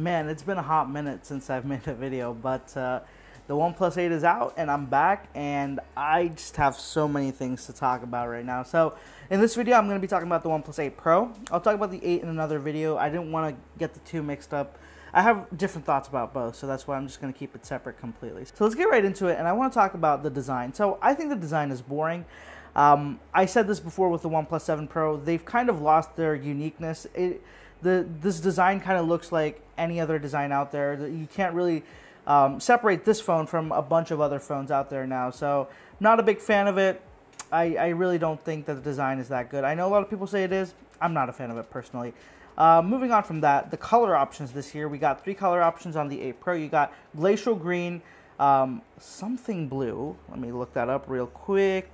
Man, it's been a hot minute since I've made a video, but the OnePlus 8 is out and I'm back, and I just have so many things to talk about right now. So in this video, I'm going to be talking about the OnePlus 8 Pro. I'll talk about the 8 in another video. I didn't want to get the two mixed up. I have different thoughts about both, so that's why I'm just going to keep it separate completely. So let's get right into it, and I want to talk about the design. So I think the design is boring. I said this before with the OnePlus 7 Pro. They've kind of lost their uniqueness. This design kind of looks like any other design out there. You can't really separate this phone from a bunch of other phones out there now. So not a big fan of it. I really don't think that the design is that good. I know a lot of people say it is. I'm not a fan of it personally. Moving on from that, the color options this year. We got 3 color options on the 8 Pro. You got glacial green, something blue. Let me look that up real quick.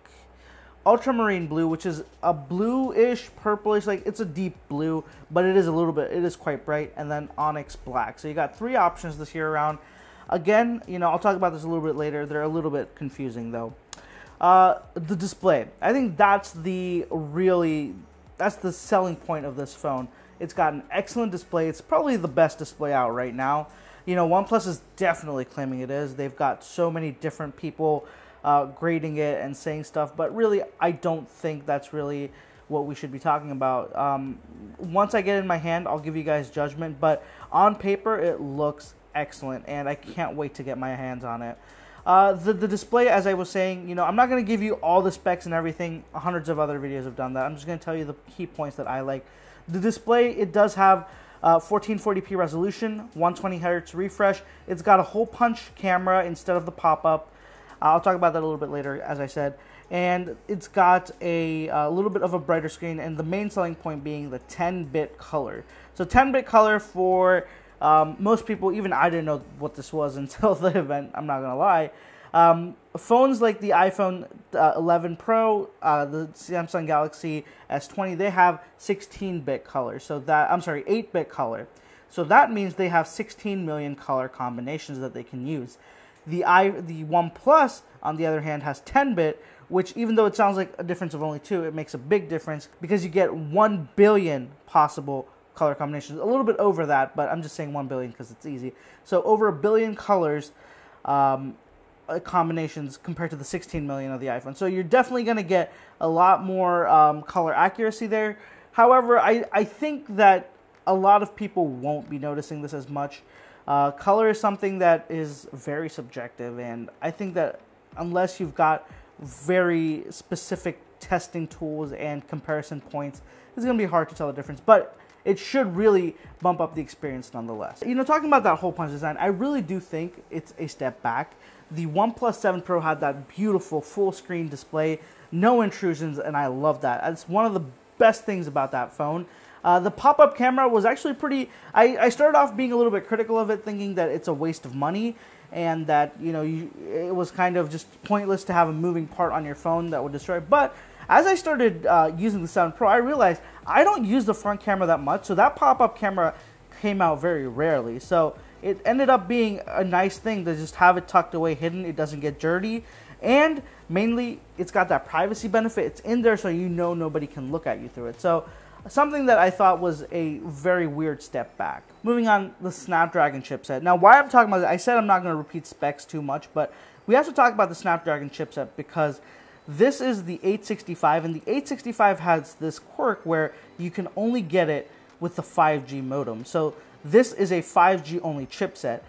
Ultramarine blue, which is a bluish, purplish, like it's a deep blue, but it is quite bright, and then onyx black. So you got 3 options this year around. Again, I'll talk about this a little bit later. They're a little bit confusing though. The display, I think that's the selling point of this phone. It's got an excellent display. It's probably the best display out right now. OnePlus is definitely claiming it is. They've got so many different people grading it and saying stuff, but really I don't think that's really what we should be talking about. Once I get it in my hand, I'll give you guys judgment, but on paper it looks excellent, and I can't wait to get my hands on it. The display, as I was saying, I'm not going to give you all the specs and everything. Hundreds of other videos have done that. I'm just going to tell you the key points that I like. The display, it does have 1440p resolution, 120Hz refresh. It's got a hole punch camera instead of the pop-up. I'll talk about that a little bit later, as I said. And it's got a little bit of a brighter screen, and the main selling point being the 10-bit color. So 10-bit color for most people, even I didn't know what this was until the event, I'm not going to lie. Phones like the iPhone 11 Pro, the Samsung Galaxy S20, they have 16-bit color. So that, 8-bit color. So that means they have 16 million color combinations that they can use. The OnePlus, on the other hand, has 10-bit, which even though it sounds like a difference of only 2, it makes a big difference because you get 1 billion possible color combinations. A little bit over that, but I'm just saying 1 billion because it's easy. So over 1 billion colors combinations compared to the 16 million of the iPhone. So you're definitely going to get a lot more color accuracy there. However, I think that a lot of people won't be noticing this as much. Color is something that is very subjective, and I think that unless you've got very specific testing tools and comparison points, it's going to be hard to tell the difference, but it should really bump up the experience nonetheless. Talking about that hole punch design, I really do think it's a step back. The OnePlus 7 Pro had that beautiful full screen display, no intrusions, and I love that. It's one of the best things about that phone. The pop-up camera was actually pretty... I started off being a little bit critical of it, thinking that it's a waste of money and that, it was kind of just pointless to have a moving part on your phone that would destroy it. But as I started using the 7 Pro, I realized I don't use the front camera that much, so that pop-up camera came out very rarely. So it ended up being a nice thing to just have it tucked away, hidden. It doesn't get dirty. And mainly, it's got that privacy benefit. It's in there so nobody can look at you through it. So something that I thought was a very weird step back. Moving on, the Snapdragon chipset. Now, why I'm talking about it, I said I'm not going to repeat specs too much, but we have to talk about the Snapdragon chipset because this is the 865, and the 865 has this quirk where you can only get it with the 5G modem. So this is a 5G only chipset.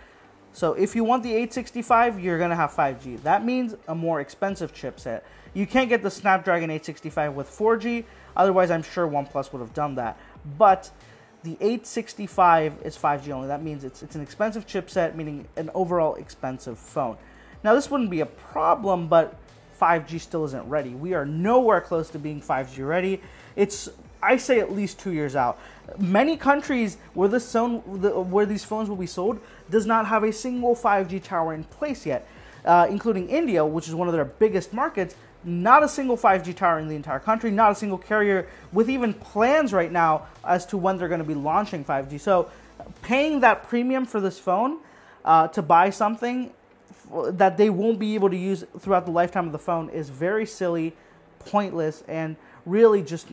So if you want the 865, you're going to have 5G. That means a more expensive chipset. You can't get the Snapdragon 865 with 4G. Otherwise, I'm sure OnePlus would have done that. But the 865 is 5G only. That means it's an expensive chipset, meaning an overall expensive phone. Now, this wouldn't be a problem, but 5G still isn't ready. We are nowhere close to being 5G ready. I say at least 2 years out. Many countries where these phones will be sold does not have a single 5G tower in place yet, including India, which is one of their biggest markets. Not a single 5G tower in the entire country, not a single carrier with even plans right now as to when they're going to be launching 5G. So paying that premium for this phone to buy something that they won't be able to use throughout the lifetime of the phone is very silly, pointless, and really just,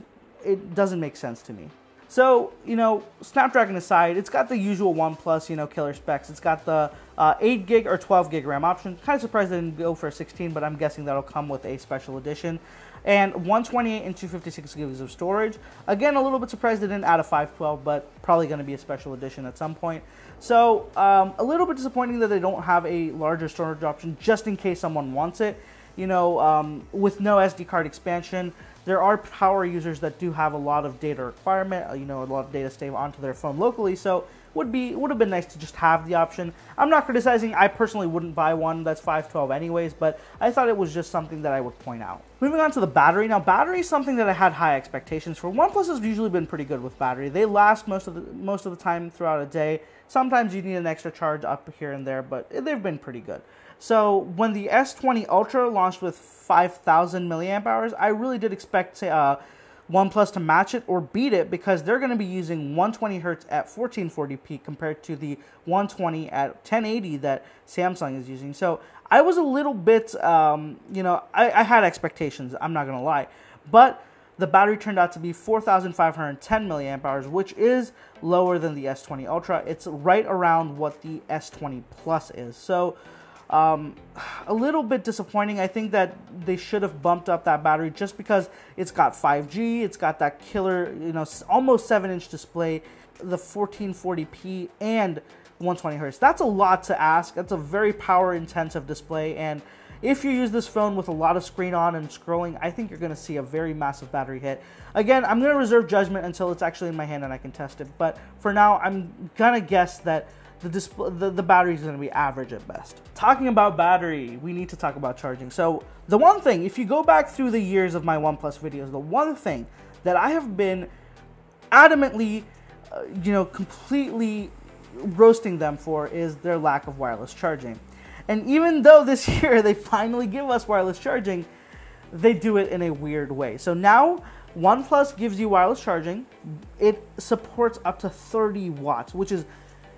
it doesn't make sense to me. So, you know, Snapdragon aside, it's got the usual OnePlus, you know, killer specs. It's got the 8 gig or 12 gig RAM option. Kind of surprised they didn't go for a 16, but I'm guessing that'll come with a special edition. And 128 and 256 gigs of storage. Again, a little bit surprised they didn't add a 512, but probably going to be a special edition at some point. So, a little bit disappointing that they don't have a larger storage option just in case someone wants it. You know, with no SD card expansion, there are power users that do have a lot of data requirement, you know, a lot of data staying onto their phone locally, so would have been nice to just have the option. I'm not criticizing, I personally wouldn't buy one that's 512 anyways, but I thought it was just something that I would point out. Moving on to the battery. Now, battery is something that I had high expectations for. OnePlus has usually been pretty good with battery. They last most of the time throughout a day. Sometimes you need an extra charge up here and there, but they've been pretty good. So when the S20 Ultra launched with 5,000 milliamp hours, I really did expect OnePlus to match it or beat it because they're going to be using 120 Hz at 1440p compared to the 120 at 1080 that Samsung is using. So I was a little bit, you know, I had expectations, I'm not going to lie. But the battery turned out to be 4,510 milliamp hours, which is lower than the S20 Ultra. It's right around what the S20 Plus is. So a little bit disappointing. I think that they should have bumped up that battery just because it's got 5G, it's got that killer, you know, almost 7-inch display, the 1440p and 120 Hz. That's a lot to ask. That's a very power intensive display, and if you use this phone with a lot of screen on and scrolling, I think you're going to see a very massive battery hit. Again, I'm going to reserve judgment until it's actually in my hand and I can test it, but for now, I'm going to guess that the battery is going to be average at best. Talking about battery, we need to talk about charging. So the one thing, if you go back through the years of my OnePlus videos, the one thing that I have been adamantly, you know, completely roasting them for is their lack of wireless charging. And even though this year they finally give us wireless charging, they do it in a weird way. So now OnePlus gives you wireless charging. It supports up to 30 watts, which is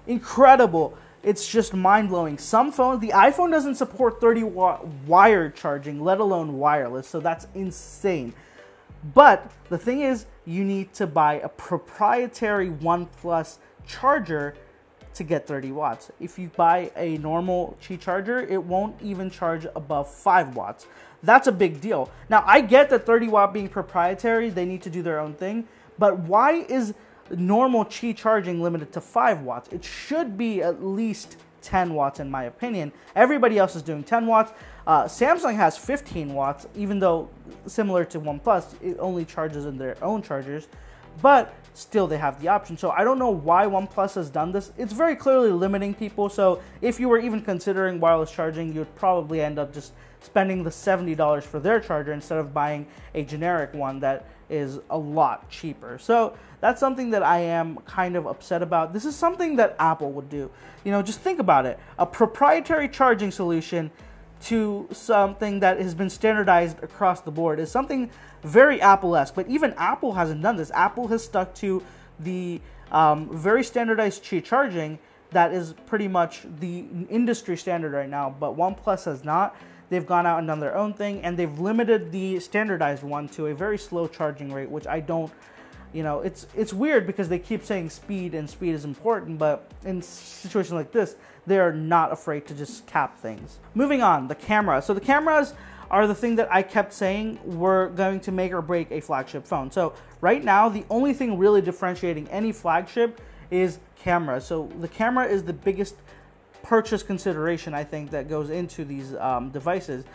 incredible. It's just mind-blowing. Some phones, the iPhone doesn't support 30-watt wired charging, let alone wireless, so that's insane. But the thing is, you need to buy a proprietary OnePlus charger to get 30 watts. If you buy a normal Qi charger, it won't even charge above 5 watts. That's a big deal. Now, I get that 30 watt being proprietary, they need to do their own thing, but why is normal Qi charging limited to 5 watts? It should be at least 10 watts in my opinion. Everybody else is doing 10 watts. Samsung has 15 watts, even though similar to OnePlus, it only charges in their own chargers, but still they have the option. So I don't know why OnePlus has done this. It's very clearly limiting people. So if you were even considering wireless charging, you'd probably end up just spending the $70 for their charger instead of buying a generic one that is a lot cheaper. So that's something that I am kind of upset about. This is something that Apple would do. You know, just think about it. A proprietary charging solution to something that has been standardized across the board is something very Apple-esque. But even Apple hasn't done this. Apple has stuck to the very standardized Qi charging that is pretty much the industry standard right now. But OnePlus has not. They've gone out and done their own thing, and they've limited the standardized one to a very slow charging rate, which I don't, you know, it's weird because they keep saying speed and speed is important, but in situations like this, they're not afraid to just cap things. Moving on, the camera. So the cameras are the thing that I kept saying were going to make or break a flagship phone. So right now, the only thing really differentiating any flagship is camera. So the camera is the biggest purchase consideration, I think, that goes into these devices.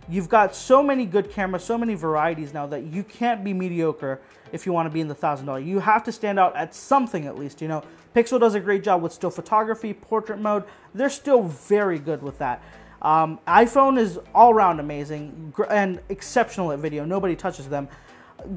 You've got so many good cameras, so many varieties now that you can't be mediocre if you want to be in the $1,000. You have to stand out at something at least. You know, Pixel does a great job with still photography, portrait mode. They're still very good with that. iPhone is all around amazing and exceptional at video. Nobody touches them.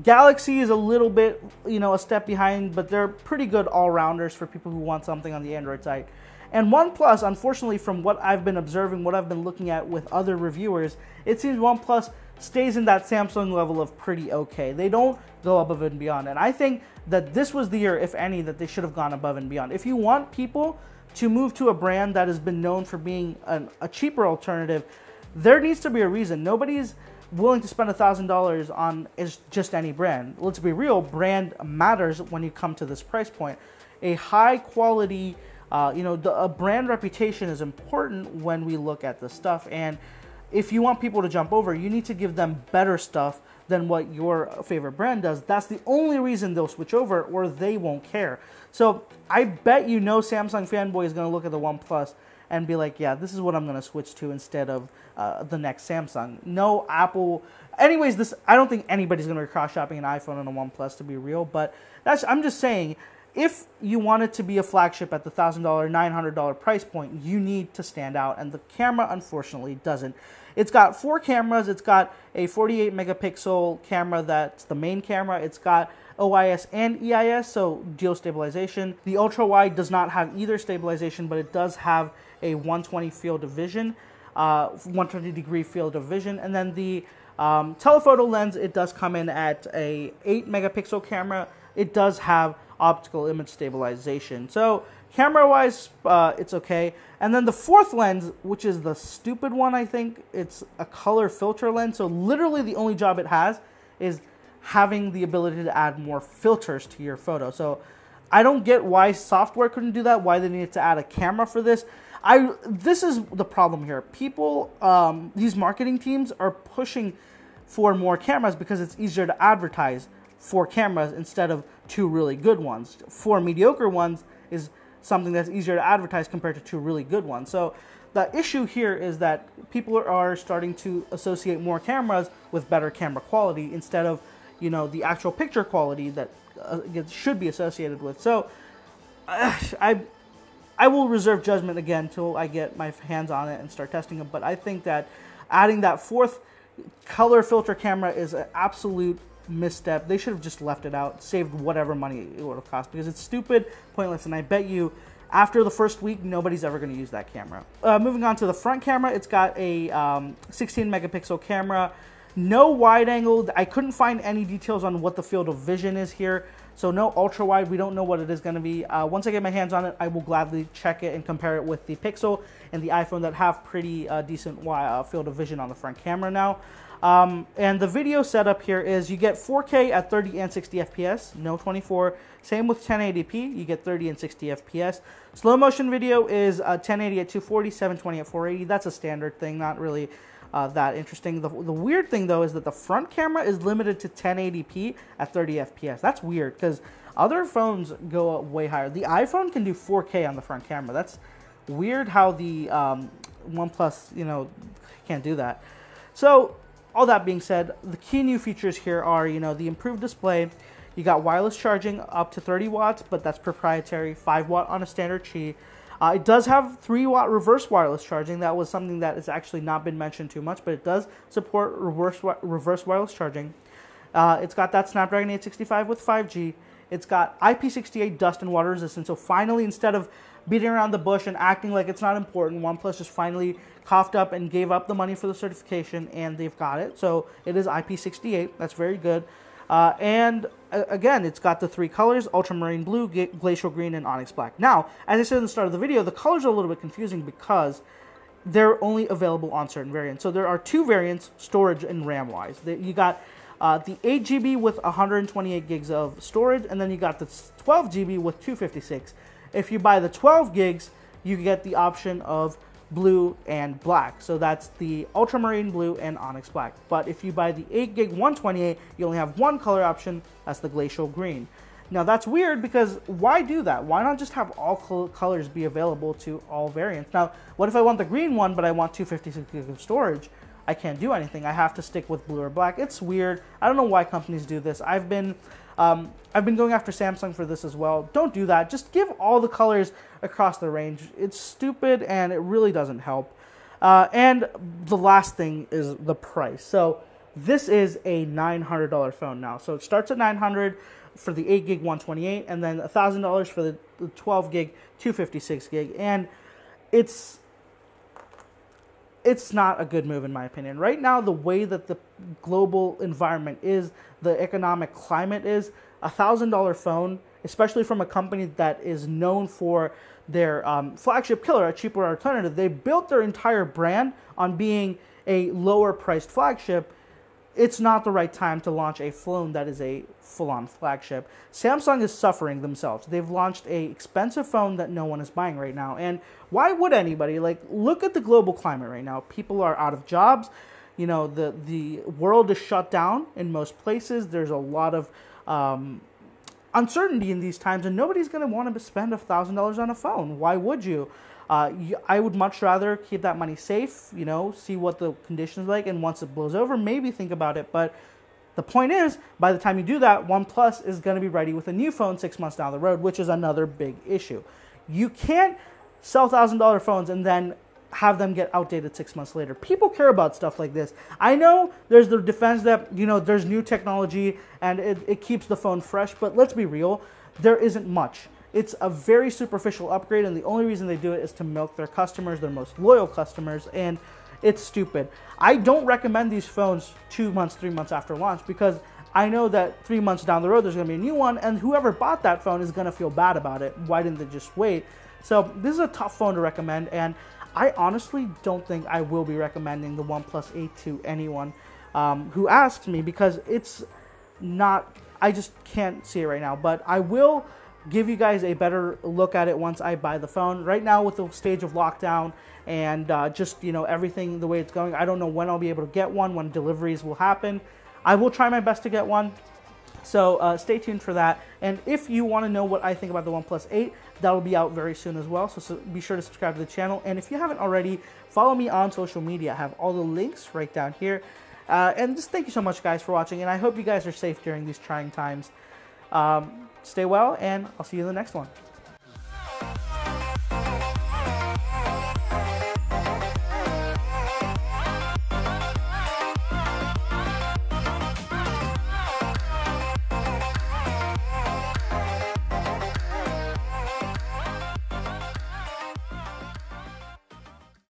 Galaxy is a little bit, you know, a step behind, but they're pretty good all-rounders for people who want something on the Android side. And OnePlus, unfortunately, from what I've been observing, what I've been looking at with other reviewers, it seems OnePlus stays in that Samsung level of pretty okay. They don't go above and beyond. And I think that this was the year, if any, that they should have gone above and beyond. If you want people to move to a brand that has been known for being a cheaper alternative, there needs to be a reason. Nobody's willing to spend $1,000 on is just any brand. Let's be real, brand matters when you come to this price point. A high quality, a brand reputation is important when we look at this stuff. And if you want people to jump over, you need to give them better stuff than what your favorite brand does. That's the only reason they'll switch over, or they won't care. So I bet Samsung fanboy is going to look at the OnePlus and be like, yeah, this is what I'm going to switch to instead of the next Samsung. No Apple. Anyways, I don't think anybody's going to be cross-shopping an iPhone and a OnePlus, to be real. But I'm just saying, if you want it to be a flagship at the $1,000, $900 price point, you need to stand out. And the camera, unfortunately, doesn't. It's got 4 cameras. It's got a 48 megapixel camera that's the main camera. It's got OIS and EIS, so geostabilization. The ultra wide does not have either stabilization, but it does have a 120 field of vision, 120 degree field of vision. And then the telephoto lens, it does come in at a 8 megapixel camera. It does have optical image stabilization. So camera wise, it's okay. And then the 4th lens, which is the stupid one, I think, it's a color filter lens. So literally the only job it has is having the ability to add more filters to your photo. So I don't get why software couldn't do that, why they needed to add a camera for this. This is the problem here. People, these marketing teams are pushing for more cameras because it's easier to advertise 4 cameras instead of 2 really good ones. 4 mediocre ones is something that's easier to advertise compared to 2 really good ones. So the issue here is that people are starting to associate more cameras with better camera quality instead of, the actual picture quality that it should be associated with. So I will reserve judgment again until I get my hands on it and start testing it. But I think that adding that 4th color filter camera is an absolute misstep. They should have just left it out, saved whatever money it would have cost, because it's stupid, pointless, and I bet you after the first week, nobody's ever going to use that camera. Moving on to the front camera, it's got a 16 megapixel camera, no wide angle. I couldn't find any details on what the field of vision is here, so no ultra wide. We don't know what it is going to be. Once I get my hands on it, I will gladly check it and compare it with the Pixel and the iPhone that have pretty decent field of vision on the front camera now. And the video setup here is you get 4K at 30 and 60 FPS, no 24. Same with 1080p, you get 30 and 60 FPS. Slow motion video is 1080 at 240, 720 at 480. That's a standard thing, not really that interesting. The weird thing though is that the front camera is limited to 1080p at 30 FPS. That's weird because other phones go way higher. The iPhone can do 4K on the front camera. That's weird how the OnePlus, can't do that. So all that being said, the key new features here are, the improved display. You got wireless charging up to 30 watts, but that's proprietary, 5 watt on a standard Qeeo. It does have 3 watt reverse wireless charging. That was something that has actually not been mentioned too much, but it does support reverse wireless charging. It's got that Snapdragon 865 with 5G. It's got IP68 dust and water resistance. So finally, instead of beating around the bush and acting like it's not important, OnePlus just finally coughed up and gave up the money for the certification, and they've got it. So it is IP68. That's very good. And again, it's got the 3 colors: ultramarine blue, glacial green, and onyx black. Now, as I said at the start of the video, the colors are a little bit confusing because they're only available on certain variants. So there are 2 variants, storage and RAM wise. You got the 8 GB with 128 gigs of storage, and then you got the 12 GB with 256. If you buy the 12 gigs, you get the option of blue and black. So that's the ultramarine blue and onyx black. But if you buy the 8 gig 128, you only have 1 color option. That's the glacial green. Now that's weird because why do that? Why not just have all colors be available to all variants? Now, what if I want the green one, but I want 256 gigs of storage? I can't do anything. I have to stick with blue or black. It's weird. I don't know why companies do this. I've been going after Samsung for this as well. Don't do that. Just give all the colors across the range. It's stupid and it really doesn't help. And the last thing is the price. So this is a $900 phone now. So it starts at $900 for the 8 gig 128, and then $1,000 for the 12 gig 256 gig. And it's not a good move in my opinion. Right now, the way that the global environment is, the economic climate is, $1,000 phone, especially from a company that is known for their flagship killer, a cheaper alternative. They built their entire brand on being a lower priced flagship. it's not the right time to launch a phone that is a full-on flagship. Samsung is suffering themselves. They've launched a expensive phone that no one is buying right now. And why would anybody? Like, look at the global climate right now. People are out of jobs. You know, the world is shut down in most places. There's a lot of uncertainty in these times, and nobody's going to want to spend $1,000 on a phone. Why would you? I would much rather keep that money safe, you know, see what the conditions are like, and once it blows over, maybe think about it. But the point is, by the time you do that, OnePlus is going to be ready with a new phone 6 months down the road, which is another big issue. You can't sell $1,000 phones and then have them get outdated 6 months later. People care about stuff like this. I know there's the defense that, you know, there's new technology and it keeps the phone fresh, but let's be real, there isn't much. It's a very superficial upgrade, and the only reason they do it is to milk their customers, their most loyal customers, and it's stupid. I don't recommend these phones 2 months, 3 months after launch, because I know that 3 months down the road there's going to be a new one, and whoever bought that phone is going to feel bad about it. Why didn't they just wait? So this is a tough phone to recommend, and I honestly don't think I will be recommending the OnePlus 8 to anyone who asks me, because it's not, I just can't see it right now. But I will give you guys a better look at it once I buy the phone. Right now, with the stage of lockdown and just, you know, everything the way it's going, I don't know when I'll be able to get one, when deliveries will happen. I will try my best to get one. So stay tuned for that. And if you want to know what I think about the OnePlus 8, that'll be out very soon as well. So be sure to subscribe to the channel. And if you haven't already, follow me on social media. I have all the links right down here. And just thank you so much, guys, for watching. And I hope you guys are safe during these trying times. Stay well, and I'll see you in the next one.